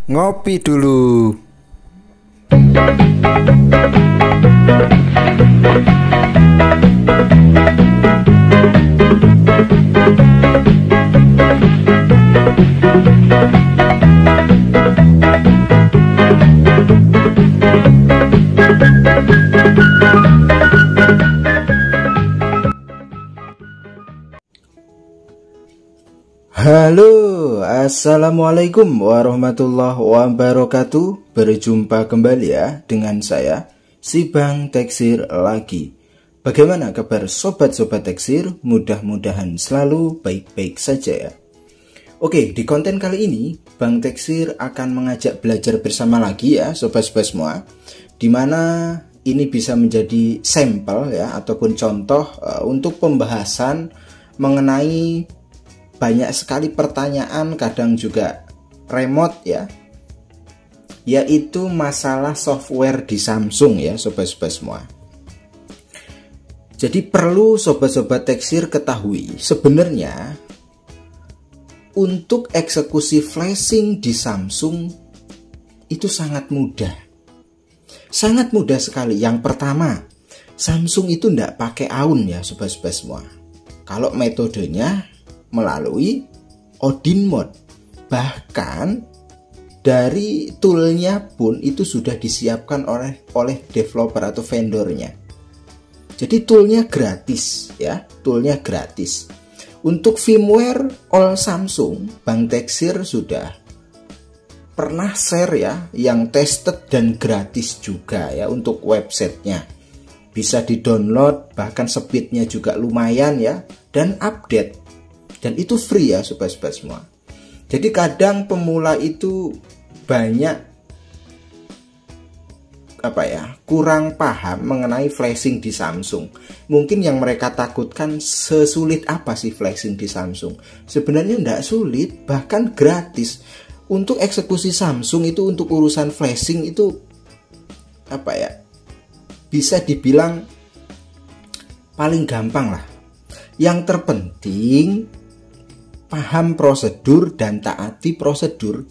Ngopi dulu. Halo, assalamualaikum warahmatullahi wabarakatuh. Berjumpa kembali ya dengan saya, si Bang Teksir lagi. Bagaimana kabar sobat-sobat Teksir? Mudah-mudahan selalu baik-baik saja ya. Oke, di konten kali ini Bang Teksir akan mengajak belajar bersama lagi ya sobat-sobat semua, dimana ini bisa menjadi sampel ya ataupun contoh untuk pembahasan mengenai banyak sekali pertanyaan, kadang juga remote ya, yaitu masalah software di Samsung ya sobat-sobat semua. Jadi perlu sobat-sobat Teksir ketahui, sebenarnya untuk eksekusi flashing di Samsung itu sangat mudah. Sangat mudah sekali. Yang pertama, Samsung itu tidak pakai AUN ya sobat-sobat semua. Kalau metodenya melalui Odin Mode. Bahkan dari toolnya pun itu sudah disiapkan oleh developer atau vendornya. Jadi toolnya gratis ya, toolnya gratis. Untuk firmware all Samsung, Bang Teksir sudah pernah share ya, yang tested dan gratis juga ya untuk websitenya. Bisa di-download, bahkan speednya juga lumayan ya, dan update. Dan itu free ya sobat-sobat semua. Jadi kadang pemula itu banyak kurang paham mengenai flashing di Samsung. Mungkin yang mereka takutkan, sesulit apa sih flashing di Samsung? Sebenarnya tidak sulit, bahkan gratis. Untuk eksekusi Samsung itu, untuk urusan flashing itu bisa dibilang paling gampang lah. Yang terpenting paham prosedur dan taati prosedur.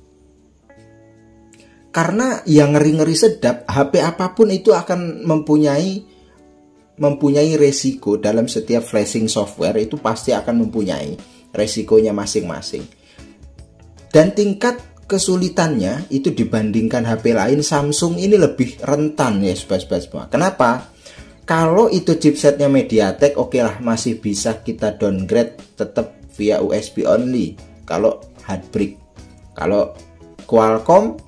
Karena yang ngeri-ngeri sedap, HP apapun itu akan mempunyai resiko. Dalam setiap flashing software itu pasti akan mempunyai resikonya masing-masing. Dan tingkat kesulitannya itu dibandingkan HP lain, Samsung ini lebih rentan ya sobat-sobat semua. Kenapa? Kalau itu chipsetnya MediaTek, oke lah, masih bisa kita downgrade tetap via USB only kalau Heartbreak. Kalau Qualcomm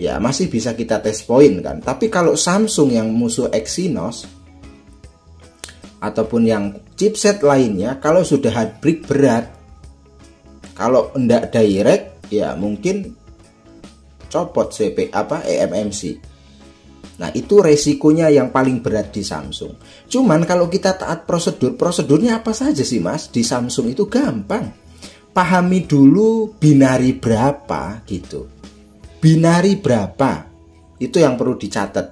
ya masih bisa kita test point kan. Tapi kalau Samsung yang musuh Exynos ataupun yang chipset lainnya, kalau sudah Heartbreak berat. Kalau enggak direct ya mungkin copot eMMC. Nah itu resikonya yang paling berat di Samsung. Cuman kalau kita taat prosedurnya apa saja sih mas? Di Samsung itu gampang. Pahami dulu binari berapa gitu. Binari berapa, itu yang perlu dicatat.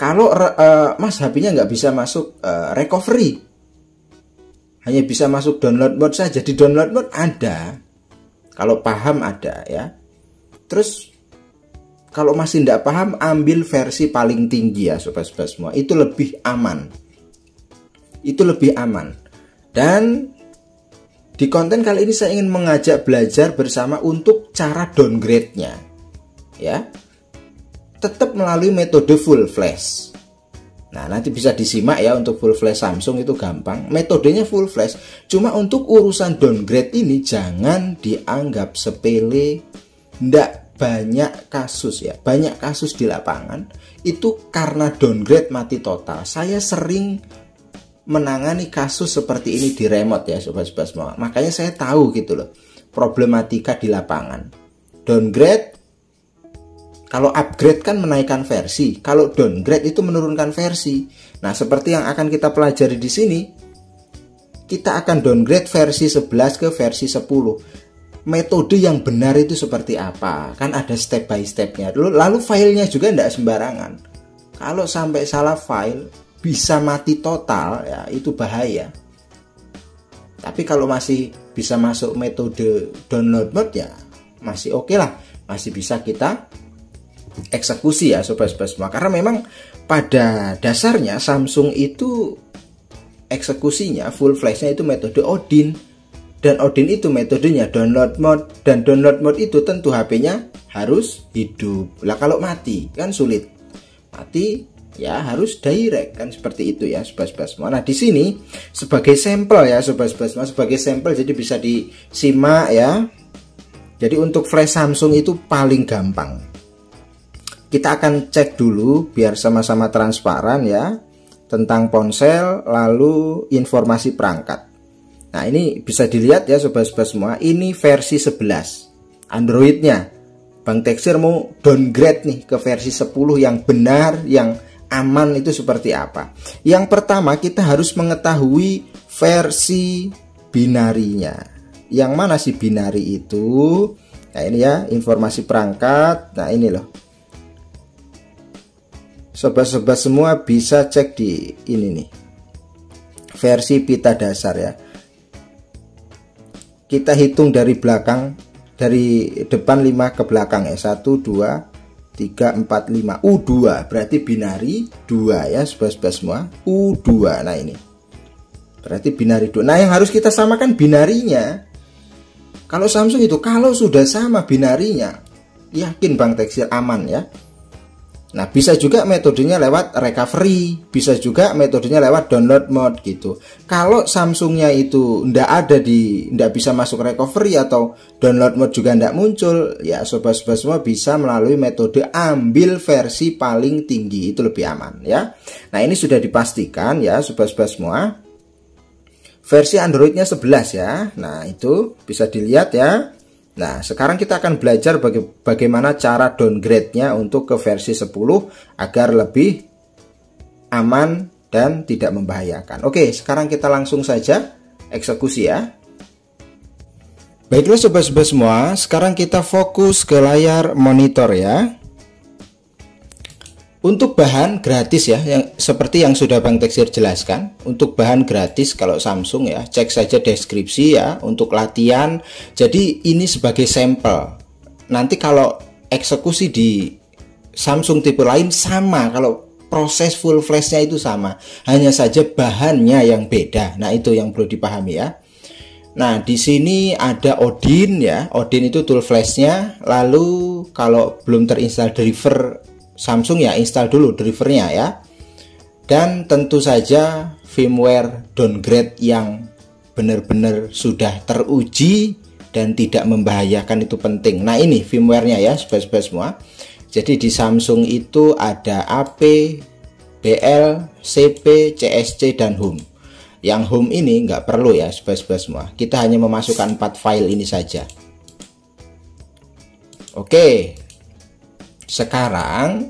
Kalau mas HP-nya nggak bisa masuk recovery, hanya bisa masuk download mode saja. Di download mode ada, kalau paham ada ya. Terus kalau masih tidak paham, ambil versi paling tinggi ya sobat-sobat semua. Itu lebih aman. Itu lebih aman. Dan di konten kali ini saya ingin mengajak belajar bersama untuk cara downgrade-nya. Ya. Tetap melalui metode full flash. Nah, nanti bisa disimak ya, untuk full flash Samsung itu gampang. Metodenya full flash. Cuma untuk urusan downgrade ini jangan dianggap sepele. Ndak. Banyak kasus ya, banyak kasus di lapangan itu karena downgrade mati total. Saya sering menangani kasus seperti ini di remote ya sobat-sobat semua. Makanya saya tahu gitu loh problematika di lapangan. Downgrade, kalau upgrade kan menaikkan versi, kalau downgrade itu menurunkan versi. Nah seperti yang akan kita pelajari di sini, kita akan downgrade versi 11 ke versi 10. Metode yang benar itu seperti apa? Kan ada step by stepnya. Lalu filenya juga tidak sembarangan. Kalau sampai salah file, bisa mati total ya, itu bahaya. Tapi kalau masih bisa masuk metode download mode ya masih oke lah, masih bisa kita eksekusi ya sobat-sobat semua. Karena memang pada dasarnya Samsung itu eksekusinya full flashnya itu metode Odin, dan Odin itu metodenya download mode, dan download mode itu tentu HP-nya harus hidup. Lah kalau mati kan sulit, mati ya harus direct kan, seperti itu ya sobat-sobat semua. Nah di sini sebagai sampel ya sobat-sobat semua, sebagai sampel jadi bisa disimak ya. Jadi untuk flash Samsung itu paling gampang. Kita akan cek dulu biar sama-sama transparan ya tentang ponsel, lalu informasi perangkat. Nah ini bisa dilihat ya sobat-sobat semua, ini versi 11 Androidnya. Bang Teksir mau downgrade nih ke versi 10 yang benar, yang aman itu seperti apa. Yang pertama kita harus mengetahui versi binarinya. Yang mana sih binari itu? Nah ini ya informasi perangkat. Nah ini loh, sobat-sobat semua bisa cek di ini nih, versi pita dasar ya. Kita hitung dari belakang, dari depan 5 ke belakang ya. 1, 2, 3, 4, 5. U2 berarti binari 2 ya sobat-sobat semua. U2. Nah ini berarti binari 2. Nah yang harus kita samakan binarinya. Kalau Samsung itu kalau sudah sama binarinya, yakin Bang Teksir aman ya. Nah bisa juga metodenya lewat recovery, bisa juga metodenya lewat download mode gitu. Kalau Samsungnya itu ndak bisa masuk recovery atau download mode juga ndak muncul, ya sobat-sobat semua bisa melalui metode ambil versi paling tinggi, itu lebih aman ya. Nah ini sudah dipastikan ya sobat-sobat semua. Versi Androidnya 11 ya. Nah itu bisa dilihat ya. Nah sekarang kita akan belajar bagaimana cara downgrade-nya untuk ke versi 10 agar lebih aman dan tidak membahayakan. Oke, sekarang kita langsung saja eksekusi ya. Baiklah sobat-sobat semua, sekarang kita fokus ke layar monitor ya. Untuk bahan gratis ya, seperti yang sudah Bang Teksir jelaskan, untuk bahan gratis kalau Samsung ya, cek saja deskripsi ya, untuk latihan. Jadi ini sebagai sampel. Nanti kalau eksekusi di Samsung tipe lain sama, kalau proses full flashnya itu sama, hanya saja bahannya yang beda. Nah itu yang perlu dipahami ya. Nah di sini ada Odin ya, Odin itu tool flashnya. Lalu kalau belum terinstall driver Samsung ya install dulu drivernya ya. Dan tentu saja firmware downgrade yang benar-benar sudah teruji dan tidak membahayakan itu penting. Nah ini firmware-nya ya sobat-sobat semua. Jadi di Samsung itu ada AP, BL, CP, CSC dan Home. Yang Home ini nggak perlu ya sobat-sobat semua. Kita hanya memasukkan 4 file ini saja. Oke. Sekarang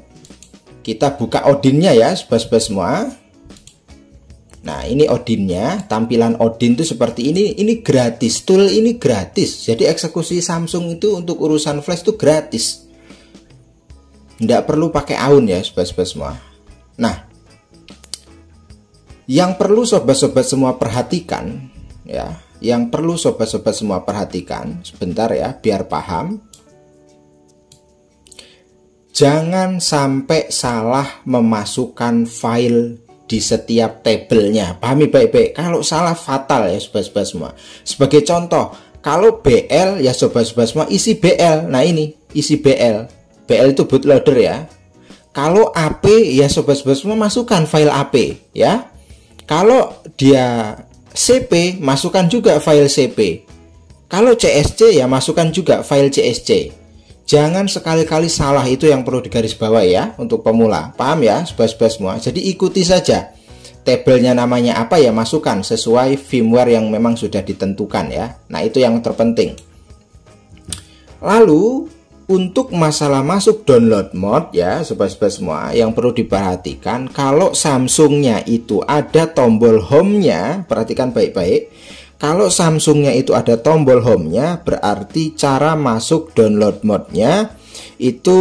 kita buka Odinnya ya sobat-sobat semua. Nah ini Odinnya, tampilan Odin itu seperti ini. Ini gratis, tool ini gratis. Jadi eksekusi Samsung itu untuk urusan flash itu gratis, nggak perlu pakai AUN ya sobat-sobat semua. Nah yang perlu sobat-sobat semua perhatikan ya, yang perlu sobat-sobat semua perhatikan sebentar ya biar paham. Jangan sampai salah memasukkan file di setiap tabelnya. Pahami baik-baik. Kalau salah fatal ya sobat-sobat semua. Sebagai contoh, kalau BL ya sobat-sobat semua isi BL. Nah ini isi BL. BL itu bootloader ya. Kalau AP ya sobat-sobat semua masukkan file AP ya. Kalau dia CP masukkan juga file CP. Kalau CSC ya masukkan juga file CSC. Jangan sekali-kali salah, itu yang perlu digarisbawahi ya untuk pemula. Paham ya sobat-sobat semua. Jadi ikuti saja tabelnya, namanya apa ya masukkan sesuai firmware yang memang sudah ditentukan ya. Nah itu yang terpenting. Lalu untuk masalah masuk download mode ya sobat-sobat semua, yang perlu diperhatikan kalau Samsungnya itu ada tombol home-nya, perhatikan baik-baik. Kalau Samsungnya itu ada tombol home-nya, berarti cara masuk download mode-nya itu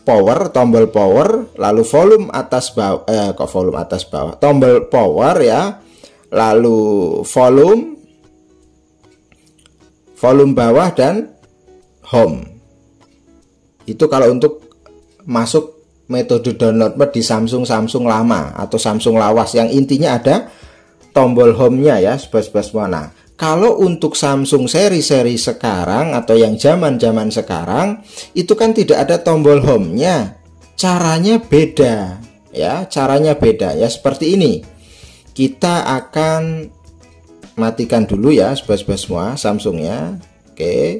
power, tombol power, lalu volume atas bawah, volume atas bawah, tombol power ya, lalu volume bawah dan home. Itu kalau untuk masuk metode download mode di Samsung lama atau Samsung lawas yang intinya ada tombol home-nya ya, sobat-sobat semua. Nah, kalau untuk Samsung seri-seri sekarang atau yang zaman-zaman sekarang itu kan tidak ada tombol home-nya. Caranya beda ya, caranya beda ya, seperti ini. Kita akan matikan dulu ya sobat-sobat semua Samsungnya. Oke.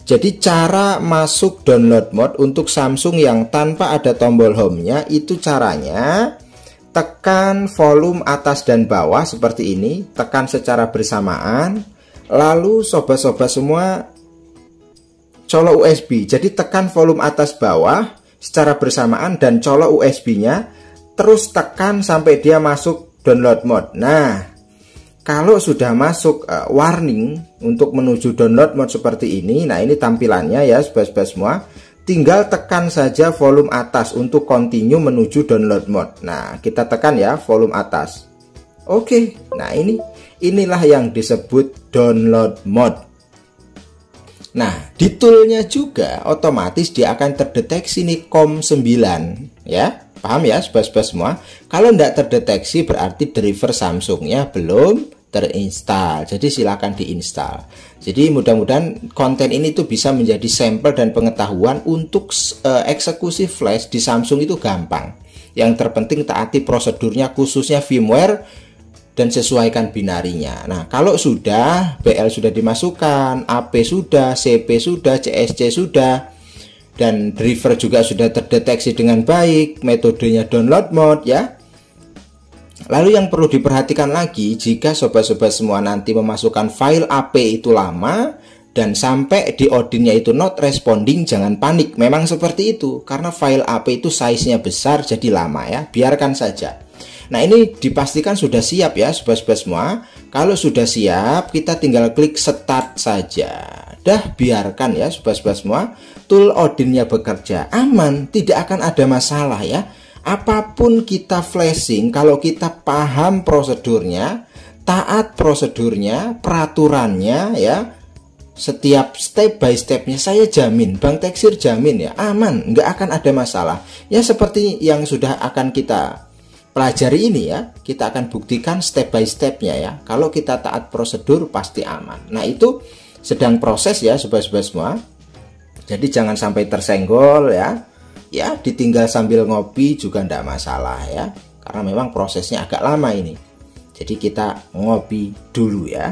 Jadi cara masuk download mode untuk Samsung yang tanpa ada tombol home-nya itu caranya tekan volume atas dan bawah seperti ini, tekan secara bersamaan. Lalu sobat-sobat semua colok USB. Jadi tekan volume atas bawah secara bersamaan dan colok USB-nya, terus tekan sampai dia masuk download mode. Nah, kalau sudah masuk warning untuk menuju download mode seperti ini, nah ini tampilannya ya sobat-sobat semua. Tinggal tekan saja volume atas untuk continue menuju download mode. Nah, kita tekan ya volume atas. Oke, nah inilah yang disebut download mode. Nah, di toolnya juga otomatis dia akan terdeteksi nih COM9 ya. Paham ya sobat-sobat semua? Kalau tidak terdeteksi berarti driver Samsungnya belum terinstall. Jadi silakan diinstal. Jadi mudah-mudahan konten ini tuh bisa menjadi sampel dan pengetahuan untuk eksekusi flash di Samsung itu gampang. Yang terpenting taati prosedurnya, khususnya firmware, dan sesuaikan binarinya. Nah, kalau sudah BL sudah dimasukkan, AP sudah, CP sudah, CSC sudah, dan driver juga sudah terdeteksi dengan baik, metodenya download mode ya. Lalu yang perlu diperhatikan lagi, jika sobat-sobat semua nanti memasukkan file AP itu lama dan sampai di Odinnya itu not responding, jangan panik. Memang seperti itu, karena file AP itu size-nya besar jadi lama ya, biarkan saja. Nah, ini dipastikan sudah siap ya sobat-sobat semua. Kalau sudah siap, kita tinggal klik start saja. Dah, biarkan ya sobat-sobat semua, tool Odinnya bekerja aman, tidak akan ada masalah ya. Apapun kita flashing, kalau kita paham prosedurnya, taat prosedurnya, peraturannya ya, setiap step by stepnya, saya jamin, Bang Teksir jamin ya, aman, nggak akan ada masalah. Ya seperti yang sudah akan kita pelajari ini ya, kita akan buktikan step by stepnya ya. Kalau kita taat prosedur pasti aman. Nah, itu sedang proses ya sobat-sobat semua. Jadi jangan sampai tersenggol ya. Ya, ditinggal sambil ngopi juga ndak masalah ya, karena memang prosesnya agak lama ini. Jadi kita ngopi dulu ya.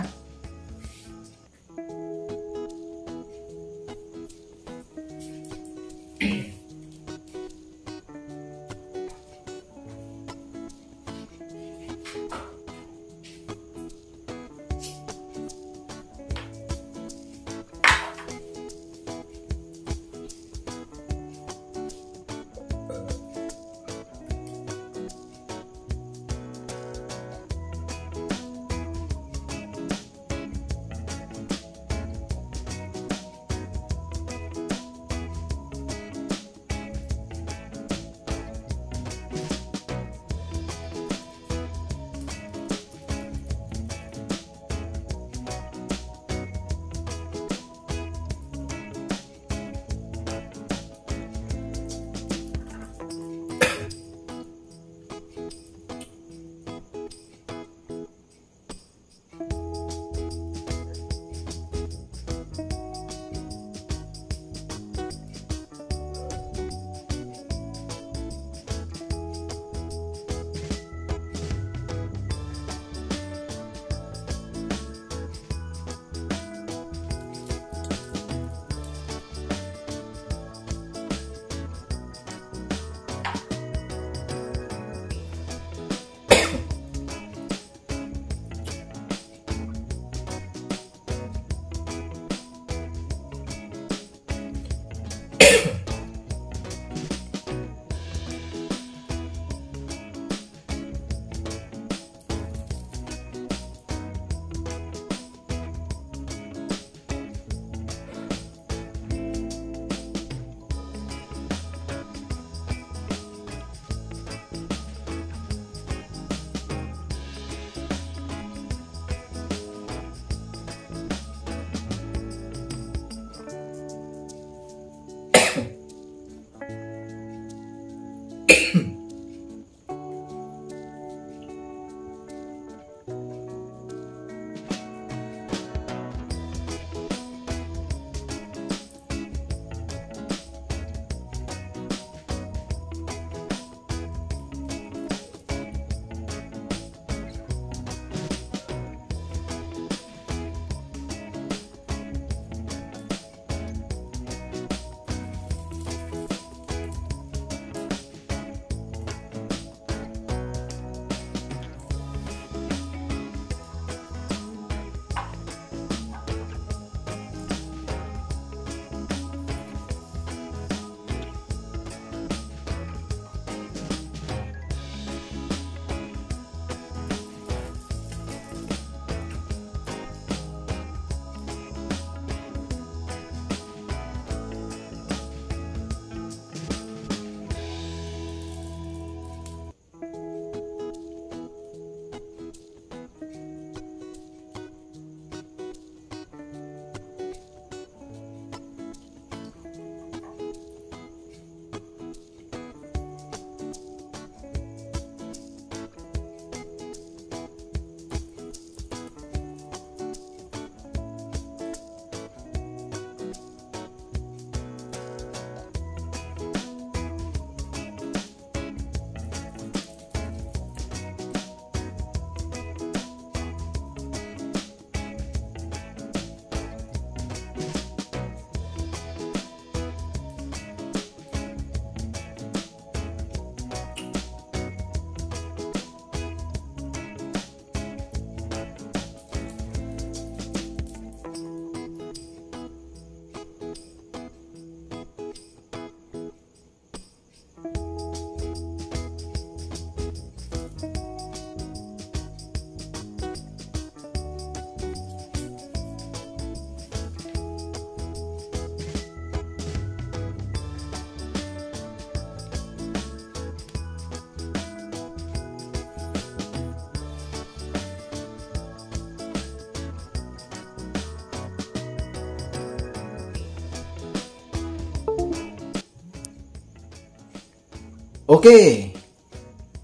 Oke,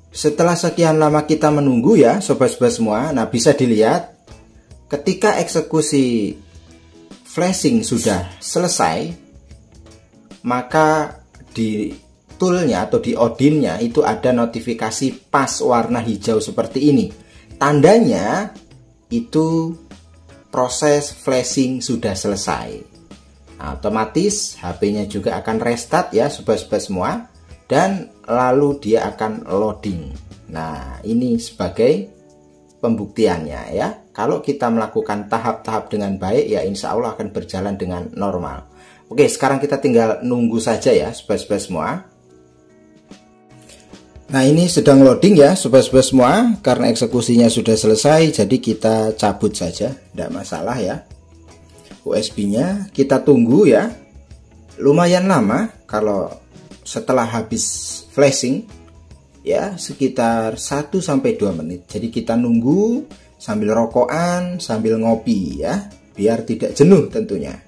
setelah sekian lama kita menunggu ya sobat-sobat semua. Nah, bisa dilihat ketika eksekusi flashing sudah selesai, maka di toolnya atau di Odinnya itu ada notifikasi pas warna hijau seperti ini. Tandanya itu proses flashing sudah selesai. Nah, otomatis HP-nya juga akan restart ya sobat-sobat semua, dan lalu dia akan loading. Nah, ini sebagai pembuktiannya ya. Kalau kita melakukan tahap-tahap dengan baik ya insya Allah akan berjalan dengan normal. Oke, sekarang kita tinggal nunggu saja ya sobat-sobat semua. Nah, ini sedang loading ya sobat-sobat semua. Karena eksekusinya sudah selesai, jadi kita cabut saja, tidak masalah ya. USB-nya kita tunggu ya. Lumayan lama kalau setelah habis flashing ya, sekitar 1-2 menit. Jadi kita nunggu sambil rokokan, sambil ngopi ya, biar tidak jenuh tentunya.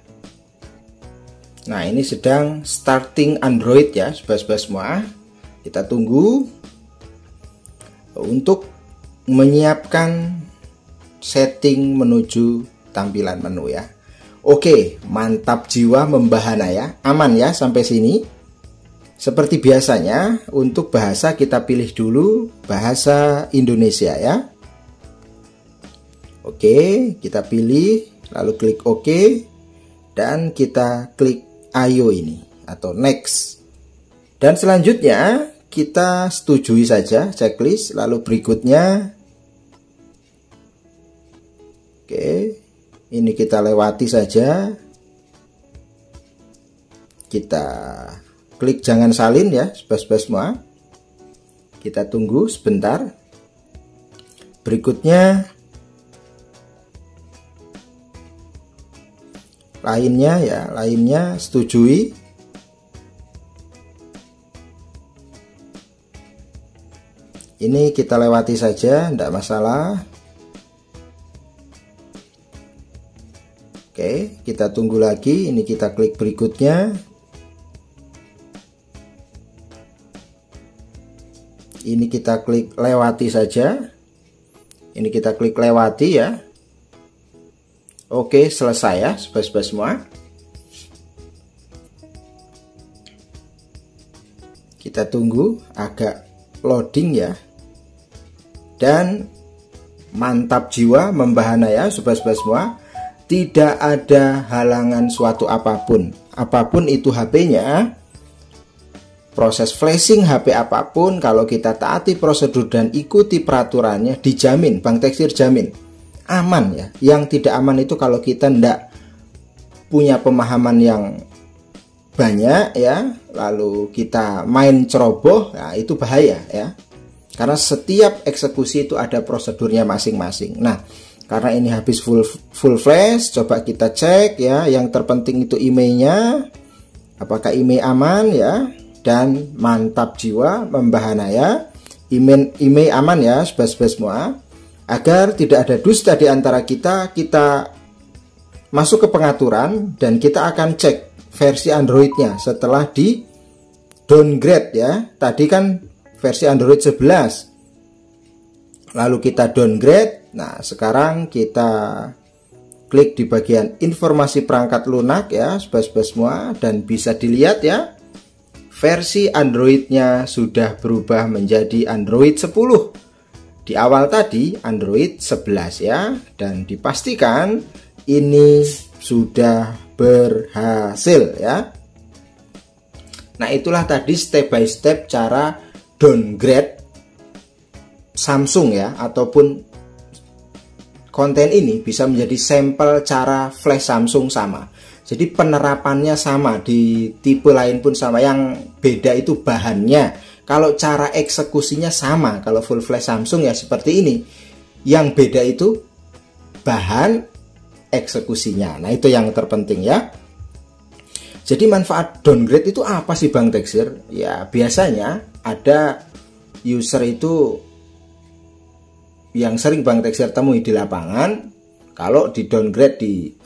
Nah, ini sedang starting Android ya sobat-sobat semua. Kita tunggu untuk menyiapkan setting menuju tampilan menu ya. Oke, mantap jiwa membahana ya. Aman ya sampai sini. Seperti biasanya, untuk bahasa kita pilih dulu bahasa Indonesia ya. Oke, kita pilih, lalu klik OK, dan kita klik ayo ini, atau next. Dan selanjutnya, kita setujui saja checklist, lalu berikutnya. Oke, ini kita lewati saja. Kita klik jangan salin ya sobat-sobat semua. Kita tunggu sebentar. Berikutnya lainnya ya, lainnya setujui. Ini kita lewati saja, tidak masalah. Oke, kita tunggu lagi. Ini kita klik berikutnya. Ini kita klik lewati saja. Ini kita klik lewati ya. Oke, selesai ya sobat-sobat semua. Kita tunggu agak loading ya. Dan mantap jiwa membahana ya sobat-sobat semua. Tidak ada halangan suatu apapun. Apapun itu HP-nya. Proses flashing HP apapun, kalau kita taati prosedur dan ikuti peraturannya, dijamin, Bang Teksir jamin aman ya. Yang tidak aman itu kalau kita tidak punya pemahaman yang banyak ya, lalu kita main ceroboh, ya itu bahaya ya. Karena setiap eksekusi itu ada prosedurnya masing-masing. Nah, karena ini habis full flash, coba kita cek ya. Yang terpenting itu emailnya, apakah email aman ya. Dan mantap jiwa membahana ya, email aman ya sobat-sobat semua. Agar tidak ada dusta di antara kita masuk ke pengaturan dan kita akan cek versi Androidnya setelah di downgrade ya. Tadi kan versi Android 11, lalu kita downgrade. Nah, sekarang kita klik di bagian informasi perangkat lunak ya sobat-sobat semua, dan bisa dilihat ya, versi Androidnya sudah berubah menjadi Android 10. Di awal tadi Android 11 ya. Dan dipastikan ini sudah berhasil ya. Nah, itulah tadi step by step cara downgrade Samsung ya. Ataupun konten ini bisa menjadi sampel cara flash Samsung sama. Jadi penerapannya sama, di tipe lain pun sama. Yang beda itu bahannya. Kalau cara eksekusinya sama. Kalau full flash Samsung ya seperti ini. Yang beda itu bahan eksekusinya. Nah, itu yang terpenting ya. Jadi manfaat downgrade itu apa sih Bang Teksir? Ya biasanya ada user itu yang sering Bang Teksir temui di lapangan. Kalau di downgrade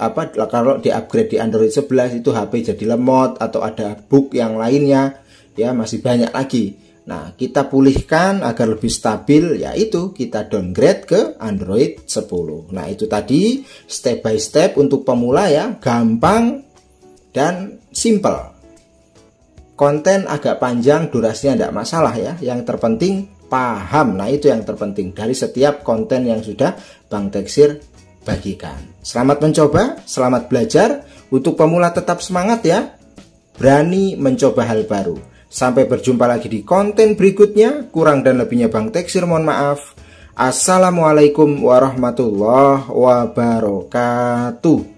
kalau di upgrade di Android 11 itu HP jadi lemot atau ada bug yang lainnya ya, masih banyak lagi. Nah, kita pulihkan agar lebih stabil, yaitu kita downgrade ke Android 10. Nah, itu tadi step by step untuk pemula ya, gampang dan simple. Konten agak panjang, durasinya tidak masalah ya. Yang terpenting paham. Nah, itu yang terpenting dari setiap konten yang sudah Bang Teksir bagikan. Selamat mencoba, selamat belajar. Untuk pemula tetap semangat ya. Berani mencoba hal baru. Sampai berjumpa lagi di konten berikutnya. Kurang dan lebihnya Bang Teksir mohon maaf. Assalamualaikum warahmatullahi wabarakatuh.